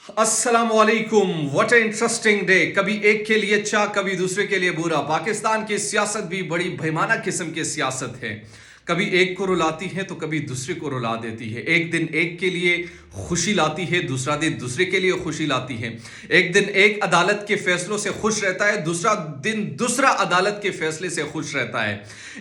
अस्सलाम वालेकुम। What A interesting day. कभी एक के लिए अच्छा, कभी दूसरे के लिए बुरा। पाकिस्तान की सियासत भी बड़ी बेईमाना किस्म की सियासत है। कभी एक को रुलाती है तो कभी दूसरे को रुला देती है। एक दिन एक के लिए खुशी लाती है, दूसरा दिन दूसरे के लिए खुशी लाती है। एक दिन एक अदालत के फैसलों से खुश रहता है, दूसरा दिन दूसरा अदालत के फैसले से खुश रहता है।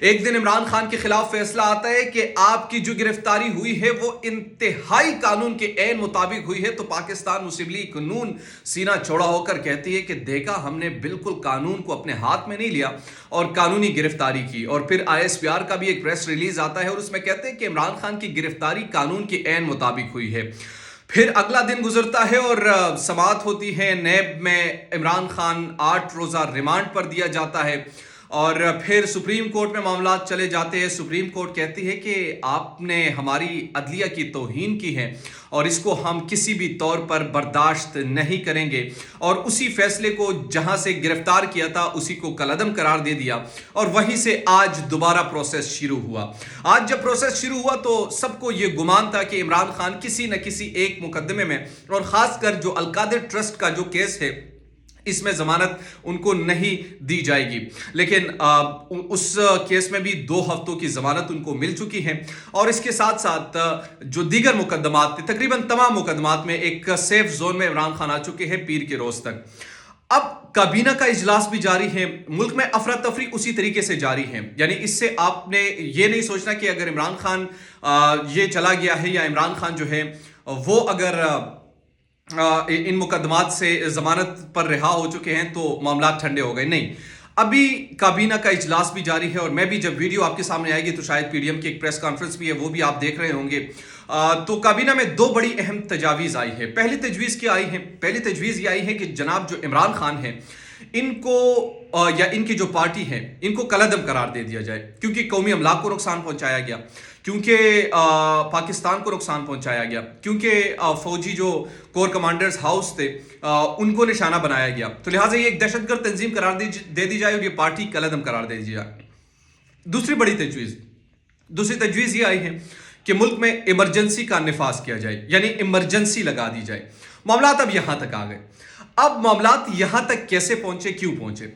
एक दिन इमरान खान के खिलाफ फैसला आता है कि आपकी जो गिरफ्तारी हुई है वो इंतहाई कानून के ऐन मुताबिक हुई है, तो पाकिस्तान मुस्लिम लीग नून सीना चौड़ा होकर कहती है कि देखा, हमने बिल्कुल कानून को अपने हाथ में नहीं लिया और कानूनी गिरफ्तारी की। और फिर ISPR का भी एक प्रेस रिलीज आता है और उसमें कहते हैं कि इमरान खान की गिरफ्तारी कानून के ऐन मुताबिक हुई है। फिर अगला दिन गुजरता है और समाअत होती है नैब में। इमरान खान 8 रोजा रिमांड पर दिया जाता है और फिर सुप्रीम कोर्ट में मामला चले जाते हैं। सुप्रीम कोर्ट कहती है कि आपने हमारी अदलिया की तौहीन की है और इसको हम किसी भी तौर पर बर्दाश्त नहीं करेंगे। और उसी फैसले को जहां से गिरफ्तार किया था उसी को कलअदम करार दे दिया और वहीं से आज दोबारा प्रोसेस शुरू हुआ। आज जब प्रोसेस शुरू हुआ तो सबको ये गुमान था कि इमरान खान किसी न किसी एक मुकदमे में, और खासकर जो अलकादिर ट्रस्ट का जो केस है, इसमें जमानत उनको नहीं दी जाएगी। लेकिन उस केस में भी 2 हफ्तों की जमानत उनको मिल चुकी है। और इसके साथ साथ जो दीगर मुकदमात थे, तकरीबन तमाम मुकदमात में एक सेफ जोन में इमरान खान आ चुके हैं पीर के रोज तक। अब काबीना का इजलास भी जारी है। मुल्क में अफरा तफरी उसी तरीके से जारी है। यानी इससे आपने ये नहीं सोचना कि अगर इमरान खान ये चला गया है या इमरान खान जो है वो अगर इन मुकदमात से जमानत पर रिहा हो चुके हैं तो मामला ठंडे हो गए। नहीं, अभी काबीना का इजलास भी जारी है और मैं भी जब वीडियो आपके सामने आएगी तो शायद PDM की एक प्रेस कॉन्फ्रेंस भी है, वो भी आप देख रहे होंगे। तो काबीना में 2 बड़ी अहम तजावीज़ आई है। पहली तजवीज़ क्या आई है? पहली तजवीज़ ये आई है कि जनाब जो इमरान खान है इनको या इनकी जो पार्टी है इनको कलअदम करार दे दिया जाए, क्योंकि कौमी अमलाक को नुकसान पहुंचाया गया, क्योंकि पाकिस्तान को नुकसान पहुंचाया गया, क्योंकि फौजी जो कोर कमांडर्स हाउस थे उनको निशाना बनाया गया। तो लिहाजा ये एक दहशतगर्द तंजीम करार दे दी जाए और ये पार्टी कलअदम करार दे दी जाए। दूसरी तजवीज़ ये आई है कि मुल्क में इमरजेंसी का निफाज किया जाए, यानी इमरजेंसी लगा दी जाए। मामलात अब यहां तक आ गए। अब मामलात यहां तक कैसे पहुंचे, क्यों पहुंचे?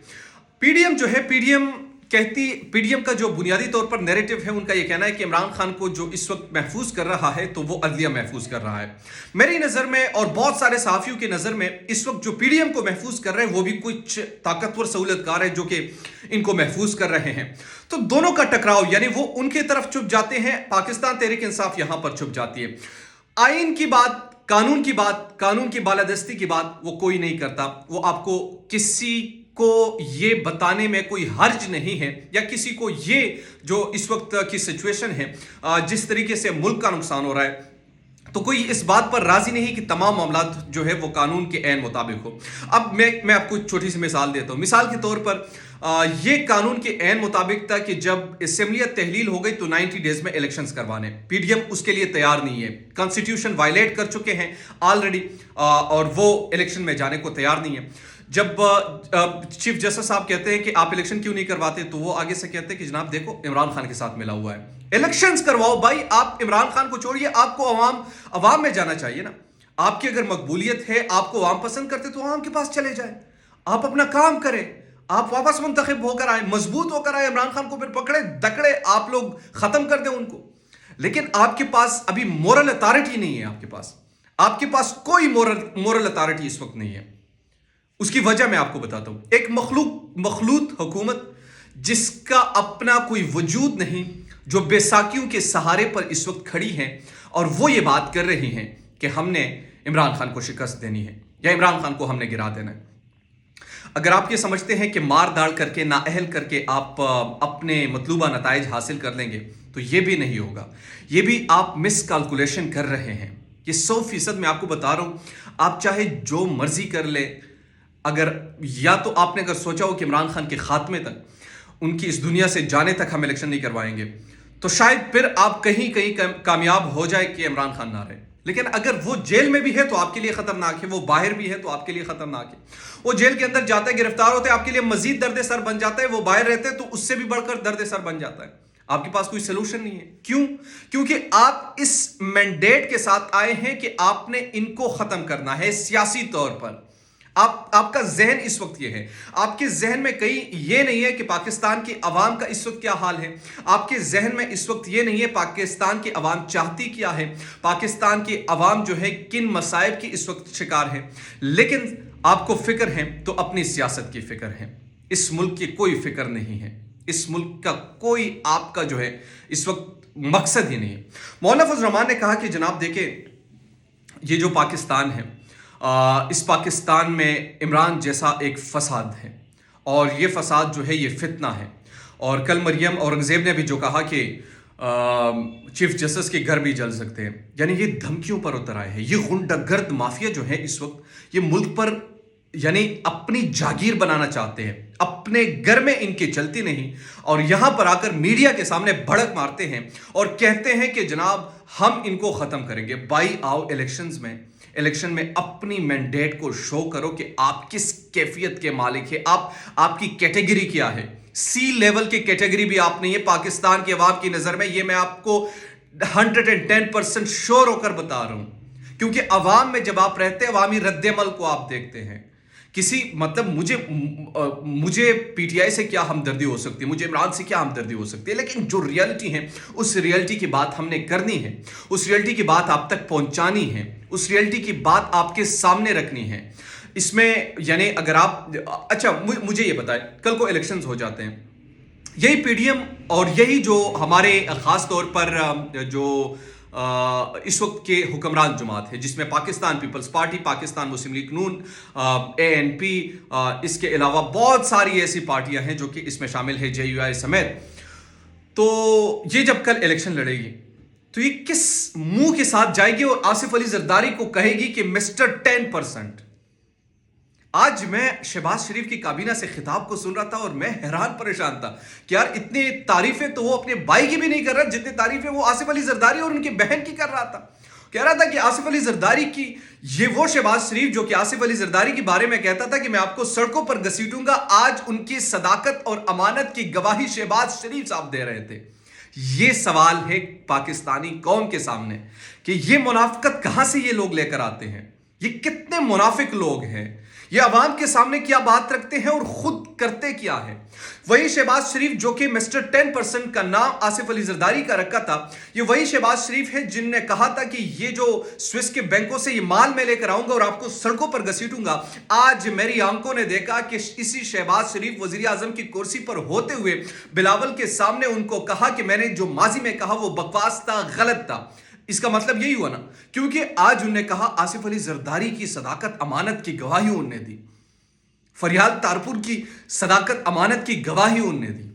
PDM जो है, PDM का जो बुनियादी तौर पर नैरेटिव है, उनका ये कहना है कि इमरान खान को जो इस वक्त महफूज कर रहा है तो वो अदलिया महफूज कर रहा है। मेरी नज़र में और बहुत सारे सहाफ़ियों की नज़र में इस वक्त जो PDM को महफूज कर रहे हैं वो भी कुछ ताकतवर सहूलतकार है जो कि इनको महफूज कर रहे हैं। तो दोनों का टकराव, यानी वो उनकी तरफ छुप जाते हैं, पाकिस्तान तहरीक इंसाफ यहां पर छुप जाती है। आइन की बात, कानून की बात, कानून की बालादस्ती की बात वो कोई नहीं करता। वो आपको किसी को ये बताने में कोई हर्ज नहीं है, या किसी को ये जो इस वक्त की सिचुएशन है, जिस तरीके से मुल्क का नुकसान हो रहा है, तो कोई इस बात पर राजी नहीं कि तमाम मामला जो है वो कानून के ऐन मुताबिक हो। अब मैं आपको एक छोटी सी मिसाल देता हूँ। मिसाल के तौर पर ये कानून के ऐन मुताबिक था कि जब असेंबलियत तहलील हो गई तो 90 डेज में इलेक्शंस करवाने। PDM उसके लिए तैयार नहीं है, कॉन्स्टिट्यूशन वायलेट कर चुके हैं ऑलरेडी और वो इलेक्शन में जाने को तैयार नहीं है। जब चीफ जस्टिस साहब कहते हैं कि आप इलेक्शन क्यों नहीं करवाते, तो वो आगे से कहते हैं कि जनाब देखो, इमरान खान के साथ मिला हुआ है, इलेक्शंस करवाओ भाई। आप इमरान खान को छोड़िए, आपको अवाम में जाना चाहिए ना। आपकी अगर मकबूलियत है, आपको अवाम पसंद करते तो अवाम के पास चले जाए, आप अपना काम करें, आप वापस मुंतखब होकर आए, मजबूत होकर आए। इमरान खान को फिर पकड़े दकड़े आप लोग खत्म कर दें उनको। लेकिन आपके पास अभी मोरल अथॉरिटी नहीं है। आपके पास कोई मोरल अथॉरिटी इस वक्त नहीं है। उसकी वजह मैं आपको बताता हूं। एक मखलूत हुकूमत जिसका अपना कोई वजूद नहीं, जो बेसाखियों के सहारे पर इस वक्त खड़ी है और वो ये बात कर रही हैं कि हमने इमरान खान को शिकस्त देनी है या इमरान खान को हमने गिरा देना है। अगर आप ये समझते हैं कि मार दाड़ करके, नाअहल करके आप अपने मतलूबा नताइज हासिल कर लेंगे तो ये भी नहीं होगा। ये भी आप मिस कैलकुलेशन कर रहे हैं। ये 100% मैं आपको बता रहा हूं। आप चाहे जो मर्जी कर ले, अगर या तो आपने अगर सोचा हो कि इमरान खान के खात्मे तक, उनकी इस दुनिया से जाने तक हम इलेक्शन नहीं करवाएंगे, तो शायद फिर आप कहीं कामयाब हो जाए कि इमरान खान ना रहे। लेकिन अगर वो जेल में भी है तो आपके लिए खतरनाक है, वो बाहर भी है तो आपके लिए खतरनाक है। वो जेल के अंदर जाता है, गिरफ्तार होते हैं, आपके लिए मजीद दर्द सर बन जाता है। वो बाहर रहते हैं तो उससे भी बढ़कर दर्द सर बन जाता है। آپ کے پاس کوئی سلوشن نہیں ہے. کیوں؟ کیونکہ آپ اس مینڈیٹ کے ساتھ آئے ہیں کہ آپ نے ان کو ختم کرنا ہے سیاسی طور پر. آپ کا ذہن اس وقت یہ ہے. آپ کے ذہن میں کہیں یہ نہیں ہے کہ پاکستان کی عوام کا اس وقت کیا حال ہے. آپ کے ذہن میں اس وقت یہ نہیں ہے پاکستان کی عوام چاہتی کیا ہے, پاکستان کی عوام جو ہے کن مصائب کی اس وقت شکار ہے. لیکن آپ کو فکر ہے تو اپنی سیاست کی فکر ہے, اس ملک کی کوئی فکر نہیں ہے. اس ملک کا کوئی آپ کا جو ہے اس وقت مقصد ہی نہیں ہے. مولانا فضل الرحمان نے کہا کہ جناب دیکھیں, یہ جو پاکستان ہے, اس پاکستان میں عمران جیسا ایک فساد ہے, اور یہ فساد جو ہے یہ فتنہ ہے. اور کل مریم اورنگزیب نے بھی جو کہا کہ چیف جسٹس کے گھر بھی جل سکتے ہیں, یعنی یہ دھمکیوں پر اتر آئے ہیں. یہ غنڈہ گرد مافیا جو ہے اس وقت یہ ملک پر یعنی اپنی جاگیر بنانا چاہتے ہیں. اپنے گھر میں ان کی چلتی نہیں, اور یہاں پر آ کر میڈیا کے سامنے بھڑک مارتے ہیں اور کہتے ہیں کہ جناب ہم ان کو ختم کریں گے. بھائی آؤ الیکشن میں اپنی مینڈیٹ کو شو کرو کہ آپ کس کیفیت کے مالک ہیں. آپ کی کیٹیگری کیا ہے. سی لیول کی کیٹیگری بھی آپ نہیں ہے پاکستان کے عوام کی نظر میں. یہ میں آپ کو 110% شور ہو کر بتا رہا ہوں, کیونکہ عوام میں جب آپ رہتے ہیں عوامی رد عمل کو آپ دیکھتے ہیں. کسی مطلب مجھے پی ٹی آئی سے کیا ہمدردی ہو سکتی ہے, مجھے عمران سے کیا ہمدردی ہو سکتی ہے, لیکن جو ریئلٹی ہے اس ریئلٹی کی بات ہم نے کرنی ہے, اس ریئلٹی کی بات آپ تک پہنچانی ہے, اس ریئلٹی کی بات آپ کے سامنے رکھنی ہے. اس میں یعنی اگر آپ اچھا مجھے یہ بتائیں, کل کو الیکشنز ہو جاتے ہیں, یہی پی ڈی ایم اور یہی جو ہمارے خاص طور پر جو اس وقت کے حکمران جماعت ہے, جس میں پاکستان پیپلز پارٹی, پاکستان مسلم لیگ نون, اے این پی, اس کے علاوہ بہت ساری ایسی پارٹیاں ہیں جو کہ اس میں شامل ہے, جے یو آئی سمیت. تو یہ جب کل الیکشن لڑے گی تو یہ کس منہ کے ساتھ جائے گی اور آصف علی زرداری کو کہے گی کہ مسٹر 10%. آج میں شہباز شریف کی کابینہ سے خطاب کو سن رہا تھا اور میں حیران پریشان تھا کہ یار اتنی تعریفیں تو وہ اپنے بھائی کی بھی نہیں کر رہا جتنی تعریفیں وہ آصف علی زرداری اور ان کی بہن کی کر رہا تھا. کہہ رہا تھا کہ آصف علی زرداری کی, یہ وہ شہباز شریف جو کہ آصف علی زرداری کے بارے میں کہتا تھا کہ میں آپ کو سڑکوں پر گھسیٹوں گا, آج ان کی صداقت اور امانت کی گواہی شہباز شریف صاحب دے رہے تھے. یہ سوال ہے پاکستانی قوم کے سامنے کہ یہ منافقت کہاں سے یہ لوگ لے کر آتے ہیں, یہ کتنے منافق لوگ ہیں, یہ عوام کے سامنے کیا بات رکھتے ہیں اور خود کرتے کیا ہے. وہی شہباز شریف جو کہ مسٹر 10% کا نام آصف علی زرداری کا رکھا تھا, یہ وہی شہباز شریف ہے جن نے کہا تھا کہ یہ جو سوئس کے بینکوں سے یہ مال میں لے کر آؤں گا اور آپ کو سڑکوں پر گھسیٹوں گا. آج میری آنکھوں نے دیکھا کہ اسی شہباز شریف وزیر اعظم کی کرسی پر ہوتے ہوئے بلاول کے سامنے ان کو کہا کہ میں نے جو ماضی میں کہا وہ بکواس تھا, غلط تھا. اس کا مطلب یہی ہوا نا, کیونکہ آج انہوں نے کہا آصف علی زرداری کی صداقت امانت کی گواہی انہوں نے دی, فریال تارپور کی صداقت امانت کی گواہی انہوں نے دی.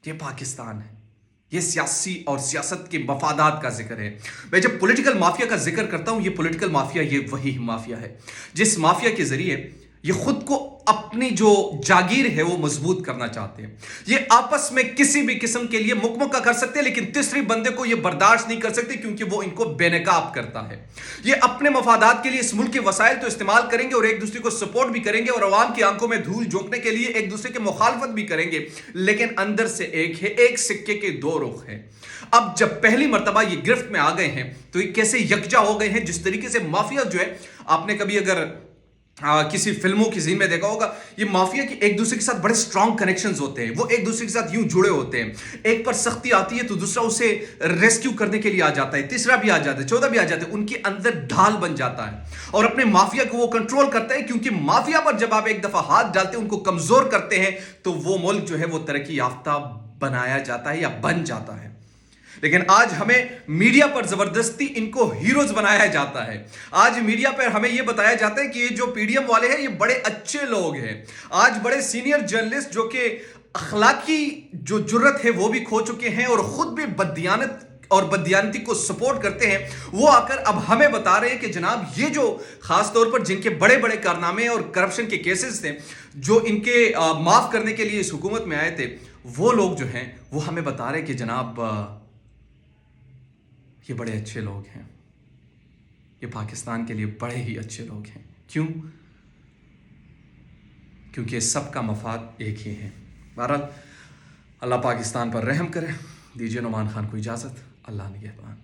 یہ پاکستان ہے, یہ سیاسی اور سیاست کے مفادات کا ذکر ہے. میں جب پولیٹیکل مافیا کا ذکر کرتا ہوں, یہ پولیٹیکل مافیا یہ وہی مافیا ہے جس مافیا کے ذریعے یہ خود کو اپنی جو جاگیر ہے وہ مضبوط کرنا چاہتے ہیں. یہ آپس میں کسی بھی قسم کے لیے مکمکہ کر سکتے ہیں, لیکن تیسری بندے کو یہ برداشت نہیں کر سکتے کیونکہ وہ ان کو بے نقاب کرتا ہے. یہ اپنے مفادات کے لیے اس ملک کے وسائل تو استعمال کریں گے اور ایک دوسرے کو سپورٹ بھی کریں گے اور عوام کی آنکھوں میں دھول جھونکنے کے لیے ایک دوسرے کے مخالفت بھی کریں گے, لیکن اندر سے ایک ہے, ایک سکے کے دو رخ ہیں. اب جب پہلی مرتبہ یہ گرفت میں آ گئے ہیں تو یہ کیسے یکجا ہو گئے ہیں. جس طریقے سے مافیا جو ہے, آپ نے کبھی اگر کسی فلموں کی زین میں دیکھا ہوگا, یہ مافیا کی ایک دوسرے کے ساتھ بڑے سٹرونگ کنیکشنز ہوتے ہیں, وہ ایک دوسرے کے ساتھ یوں جڑے ہوتے ہیں. ایک پر سختی آتی ہے تو دوسرا اسے ریسکیو کرنے کے لیے آ جاتا ہے, تیسرا بھی آ جاتا ہے, چوتھا بھی آ جاتا ہے, ان کے اندر ڈھال بن جاتا ہے اور اپنے مافیا کو وہ کنٹرول کرتا ہے. کیونکہ مافیا پر جب آپ ایک دفعہ ہاتھ ڈالتے ہیں, ان کو کمزور کرتے ہیں, تو وہ ملک جو ہے وہ ترقی یافتہ بنایا جاتا ہے یا بن جاتا ہے. لیکن آج ہمیں میڈیا پر زبردستی ان کو ہیروز بنایا جاتا ہے. آج میڈیا پر ہمیں یہ بتایا جاتا ہے کہ یہ جو پی ڈی ایم والے ہیں یہ بڑے اچھے لوگ ہیں. آج بڑے سینئر جرنلسٹ جو کہ اخلاقی جو جرت ہے وہ بھی کھو چکے ہیں اور خود بھی بددیانت اور بددیانتی کو سپورٹ کرتے ہیں, وہ آ کر اب ہمیں بتا رہے ہیں کہ جناب یہ جو خاص طور پر جن کے بڑے بڑے کارنامے اور کرپشن کے کیسز تھے جو ان کے معاف کرنے کے لیے اس حکومت میں آئے تھے, وہ لوگ جو ہیں وہ ہمیں بتا رہے ہیں کہ جناب یہ بڑے اچھے لوگ ہیں, یہ پاکستان کے لیے بڑے ہی اچھے لوگ ہیں. کیوں؟ کیونکہ سب کا مفاد ایک ہی ہے. بہرحال اللہ پاکستان پر رحم کرے. دیجیے نعمان خان کو اجازت. اللہ نگہبان.